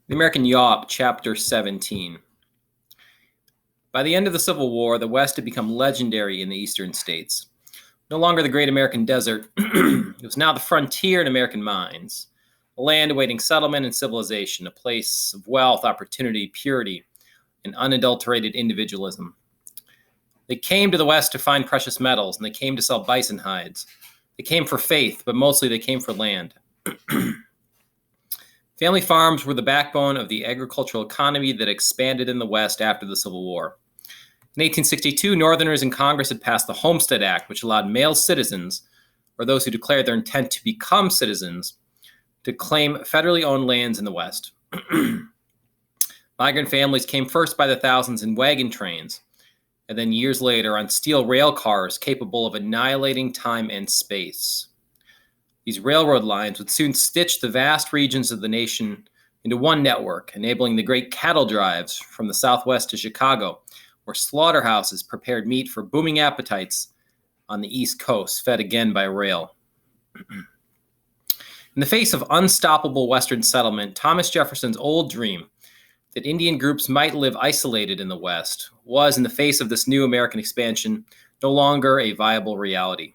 The American Yawp, Chapter 17. By the end of the Civil War, the West had become legendary in the eastern states. No longer the great American desert, it was now the frontier in American minds, a land awaiting settlement and civilization, a place of wealth, opportunity, purity, and unadulterated individualism. They came to the West to find precious metals, and they came to sell bison hides. They came for faith, but mostly they came for land. Family farms were the backbone of the agricultural economy that expanded in the West after the Civil War. In 1862, Northerners in Congress had passed the Homestead Act, which allowed male citizens, or those who declared their intent to become citizens, to claim federally owned lands in the West. Migrant families came first by the thousands in wagon trains, and then years later on steel rail cars capable of annihilating time and space. These railroad lines would soon stitch the vast regions of the nation into one network, enabling the great cattle drives from the Southwest to Chicago, where slaughterhouses prepared meat for booming appetites on the East Coast, fed again by rail. In the face of unstoppable Western settlement, Thomas Jefferson's old dream that Indian groups might live isolated in the West was, in the face of this new American expansion, no longer a viable reality.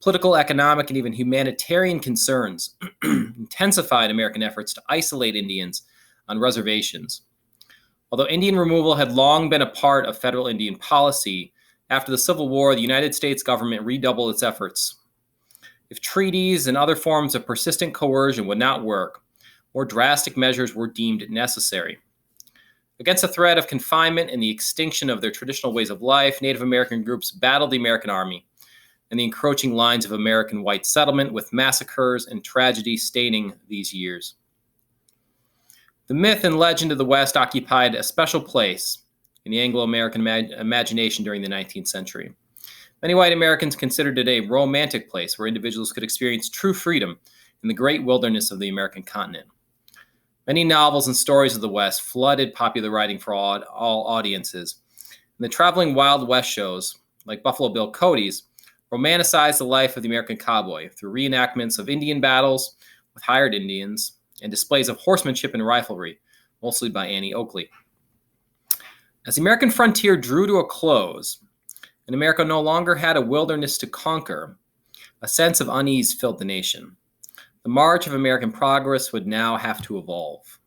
Political, economic, and even humanitarian concerns intensified American efforts to isolate Indians on reservations. Although Indian removal had long been a part of federal Indian policy, after the Civil War, the United States government redoubled its efforts. If treaties and other forms of persistent coercion would not work, more drastic measures were deemed necessary. Against the threat of confinement and the extinction of their traditional ways of life, Native American groups battled the American Army and the encroaching lines of American white settlement, with massacres and tragedy staining these years. The myth and legend of the West occupied a special place in the Anglo-American imagination during the 19th century. Many white Americans considered it a romantic place where individuals could experience true freedom in the great wilderness of the American continent. Many novels and stories of the West flooded popular writing for all audiences. And the traveling Wild West shows, like Buffalo Bill Cody's, romanticized the life of the American cowboy through reenactments of Indian battles with hired Indians and displays of horsemanship and riflery, mostly by Annie Oakley. As the American frontier drew to a close, and America no longer had a wilderness to conquer, a sense of unease filled the nation. The march of American progress would now have to evolve.